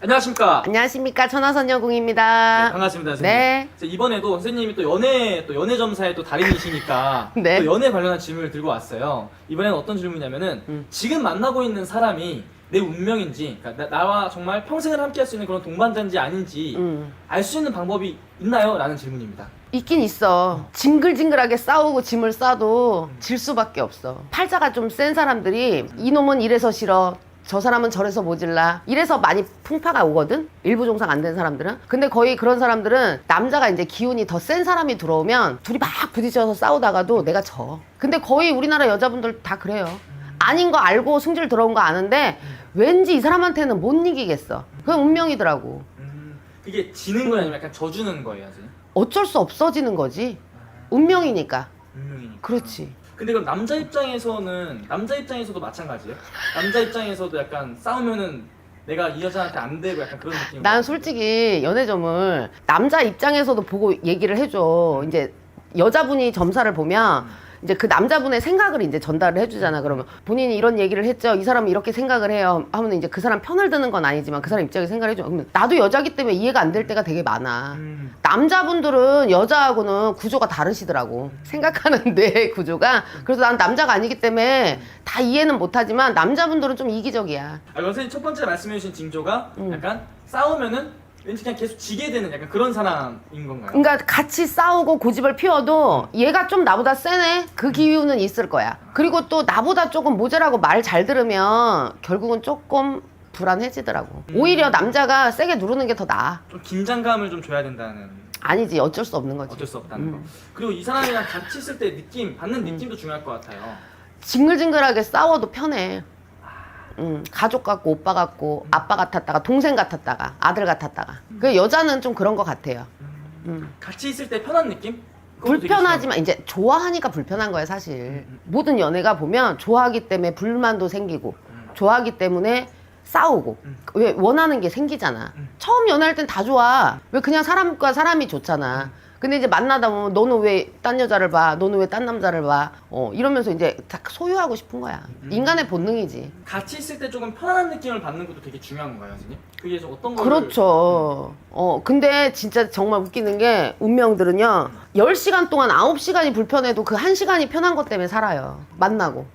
안녕하십니까. 안녕하십니까. 천하선녀궁입니다. 네, 반갑습니다, 선생님. 네. 이번에도 선생님이 또 연애 점사의 또 달인이시니까 네. 또 연애 관련한 질문을 들고 왔어요. 이번에는 어떤 질문이냐면은 지금 만나고 있는 사람이 내 운명인지, 그러니까 나와 정말 평생을 함께할 수 있는 그런 동반자인지 아닌지 알 수 있는 방법이 있나요? 라는 질문입니다. 있긴 있어. 징글징글하게 싸우고 짐을 싸도 질 수밖에 없어. 팔자가 좀 센 사람들이 이놈은 이래서 싫어, 저 사람은 저래서 모질라, 이래서 많이 풍파가 오거든? 일부 종상 안 된 사람들은. 근데 거의 그런 사람들은 남자가 이제 기운이 더 센 사람이 들어오면 둘이 막 부딪혀서 싸우다가도 내가 져. 근데 거의 우리나라 여자분들 다 그래요. 아닌 거 알고 승질 들어온 거 아는데 왠지 이 사람한테는 못 이기겠어. 그건 운명이더라고. 이게 지는 거예요? 아니면 약간 져주는 거예요, 선생님? 어쩔 수 없어지는 거지. 운명이니까. 운명이니까. 그렇지. 근데 그럼 남자 입장에서도 마찬가지예요? 남자 입장에서도 약간 싸우면은 내가 이 여자한테 안 되고 약간 그런 느낌? 난 솔직히 연애점을 남자 입장에서도 보고 얘기를 해줘. 이제 여자분이 점사를 보면 이제 그 남자분의 생각을 이제 전달을 해주잖아. 그러면 본인이 이런 얘기를 했죠. 이 사람이 이렇게 생각을 해요. 하면 이제 그 사람 편을 드는 건 아니지만 그 사람 입장에서 생각을 해줘. 그러면 나도 여자기 때문에 이해가 안 될 때가 되게 많아. 남자분들은 여자하고는 구조가 다르시더라고. 생각하는데 구조가. 그래서 난 남자가 아니기 때문에 다 이해는 못하지만 남자분들은 좀 이기적이야. 선생님 첫 번째 말씀해주신 징조가 약간 싸우면은 왠지 그냥 계속 지게 되는 약간 그런 사람인 건가요? 그러니까 같이 싸우고 고집을 피워도 얘가 좀 나보다 세네? 그 기운은 있을 거야. 그리고 또 나보다 조금 모자라고 말 잘 들으면 결국은 조금 불안해지더라고. 오히려 남자가 세게 누르는 게 더 나아. 좀 긴장감을 좀 줘야 된다는. 아니지, 어쩔 수 없는 거지. 어쩔 수 없다는 거. 그리고 이 사람이랑 같이 있을 때 받는 느낌도 중요할 것 같아요. 징글징글하게 싸워도 편해. 가족 같고 오빠 같고 아빠 같았다가 동생 같았다가 아들 같았다가. 그 여자는 좀 그런 것 같아요. 같이 있을 때 편한 느낌? 그것도 되게 불편하지만 이제 좋아하니까 불편한 거야 사실. 모든 연애가 보면 좋아하기 때문에 불만도 생기고 좋아하기 때문에 싸우고 왜 원하는 게 생기잖아. 처음 연애할 땐 다 좋아. 왜 그냥 사람과 사람이 좋잖아. 근데 이제 만나다 보면 너는 왜 딴 여자를 봐, 너는 왜 딴 남자를 봐, 이러면서 이제 다 소유하고 싶은 거야. 인간의 본능이지. 같이 있을 때 조금 편안한 느낌을 받는 것도 되게 중요한 건가요, 선생님? 그게 좀 어떤 거를? 그렇죠. 근데 진짜 정말 웃기는 게 운명들은요 10시간 동안 9시간이 불편해도 그 1시간이 편한 것 때문에 살아요. 만나고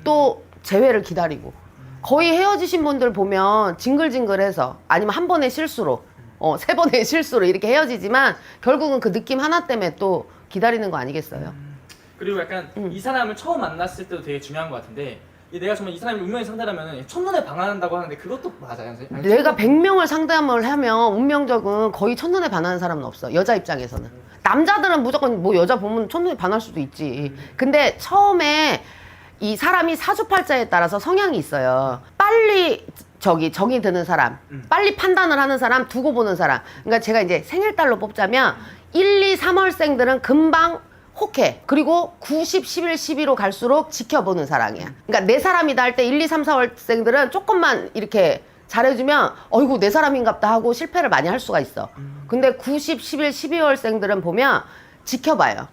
또 재회를 기다리고. 거의 헤어지신 분들 보면 징글징글해서 아니면 한 번의 실수로 3번의 실수로 이렇게 헤어지지만 결국은 그 느낌 하나 때문에 또 기다리는 거 아니겠어요? 그리고 약간 이 사람을 처음 만났을 때도 되게 중요한 것 같은데 내가 정말 이 사람이 운명의 상대라면 첫눈에 반한다고 하는데 그것도 맞아요, 선생님? 내가 100명을 상담을 하면 운명적은 거의 첫눈에 반하는 사람은 없어. 여자 입장에서는. 남자들은 무조건 뭐 여자 보면 첫눈에 반할 수도 있지. 근데 처음에 이 사람이 사주팔자에 따라서 성향이 있어요. 빨리 정이 드는 사람, 빨리 판단을 하는 사람, 두고 보는 사람. 그러니까 제가 이제 생일달로 뽑자면 1, 2, 3월생들은 금방 혹해. 그리고 9, 10, 11, 12로 갈수록 지켜보는 사랑이야. 그러니까 내 사람이다 할 때 1, 2, 3, 4월생들은 조금만 이렇게 잘해주면 어이구 내 사람인갑다 하고 실패를 많이 할 수가 있어. 근데 9, 10, 11, 12월생들은 보면 지켜봐요.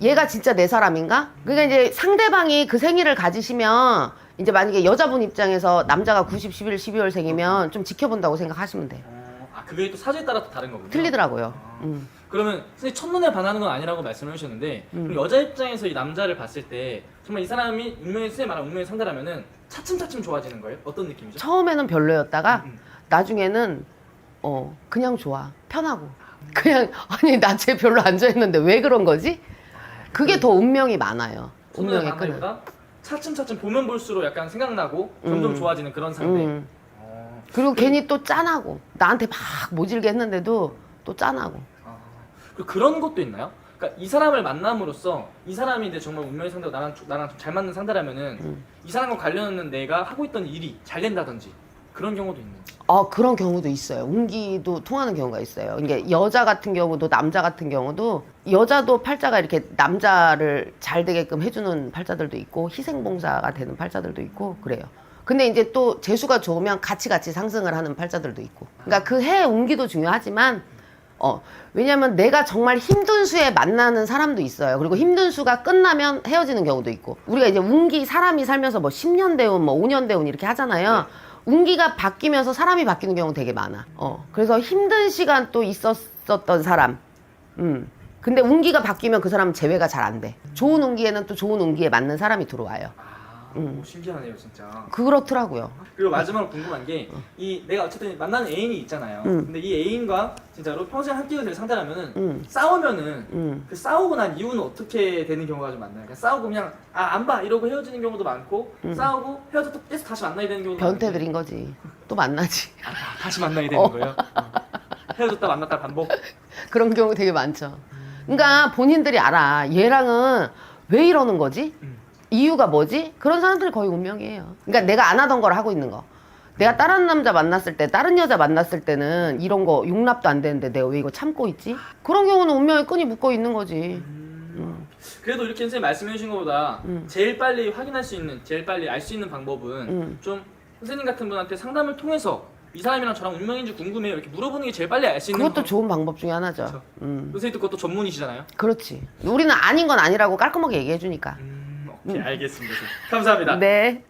얘가 진짜 내 사람인가? 그러니까 이제 상대방이 그 생일을 가지시면 이제 만약에 여자분 입장에서 남자가 90, 11, 12월생이면 좀 지켜본다고 생각하시면 돼요. 그게 또 사주에 따라 또 다른 거군요. 틀리더라고요. 그러면 선생님 첫눈에 반하는 건 아니라고 말씀을 해주셨는데 그럼 여자 입장에서 이 남자를 봤을 때 정말 이 사람이 선생님 말한 운명의 상대라면은 차츰차츰 좋아지는 거예요? 어떤 느낌이죠? 처음에는 별로였다가 나중에는 그냥 좋아. 편하고. 그냥 아니 나 쟤 별로 안 좋아했는데 왜 그런 거지? 그게 더 운명이 많아요. 첫눈에 운명의 끈은. 반하기보다 차츰차츰 보면 볼수록 약간 생각나고 점점 좋아지는 그런 상대. 그리고 괜히 또 짠하고 나한테 막 모질게 했는데도 또 짠하고. 그리고 그런 것도 있나요? 그러니까 이 사람을 만남으로써 이 사람이 이제 정말 운명의 상대고 나랑 좀 잘 맞는 상대라면은 이 사람과 관련된 내가 하고 있던 일이 잘 된다든지 그런 경우도 있는지. 그런 경우도 있어요. 운기도 통하는 경우가 있어요. 이게 여자 같은 경우도 남자 같은 경우도 여자도 팔자가 이렇게 남자를 잘 되게끔 해주는 팔자들도 있고 희생봉사가 되는 팔자들도 있고 그래요. 근데 이제 또 재수가 좋으면 같이 상승을 하는 팔자들도 있고. 그러니까 그 해 운기도 중요하지만 왜냐면 내가 정말 힘든 수에 만나는 사람도 있어요. 그리고 힘든 수가 끝나면 헤어지는 경우도 있고. 우리가 이제 운기 사람이 살면서 뭐 10년 대운, 뭐 5년 대운 이렇게 하잖아요. 운기가 바뀌면서 사람이 바뀌는 경우 되게 많아. 그래서 힘든 시간 또 있었던 사람. 근데 운기가 바뀌면 그 사람은 재회가 잘 안 돼. 좋은 운기에는 또 좋은 운기에 맞는 사람이 들어와요. 신기하네요 진짜. 그렇더라고요. 그리고 마지막으로 궁금한 게 이 내가 어쨌든 만나는 애인이 있잖아요. 근데 이 애인과 진짜로 평생 함께가 될 상대라면은 싸우면은 그 싸우고 난 이후는 어떻게 되는 경우가 좀 많나요? 그냥 싸우고 그냥 안 봐 이러고 헤어지는 경우도 많고 싸우고 헤어져 또 계속 다시 만나야 되는 경우도 변태 많은데 들인 거지. 또 만나지. 다시 만나야 되는 거예요? 헤어졌다 만났다 반복? 그런 경우 되게 많죠. 그러니까 본인들이 알아. 얘랑은 왜 이러는 거지? 이유가 뭐지? 그런 사람들이 거의 운명이에요. 그러니까 내가 안 하던 걸 하고 있는 거. 내가 다른 남자 만났을 때, 다른 여자 만났을 때는 이런 거 용납도 안 되는데 내가 왜 이거 참고 있지? 그런 경우는 운명의 끈이 묶어 있는 거지. 그래도 이렇게 선생님 말씀해 주신 것보다 제일 빨리 확인할 수 있는, 제일 빨리 알 수 있는 방법은 좀 선생님 같은 분한테 상담을 통해서 이 사람이랑 저랑 운명인지 궁금해요 이렇게 물어보는 게 제일 빨리 알 수 있는 그것도 좋은 방법 중에 하나죠. 선생님도 그것도 전문이시잖아요. 그렇지. 우리는 아닌 건 아니라고 깔끔하게 얘기해 주니까. 오케이 알겠습니다. 감사합니다. 네.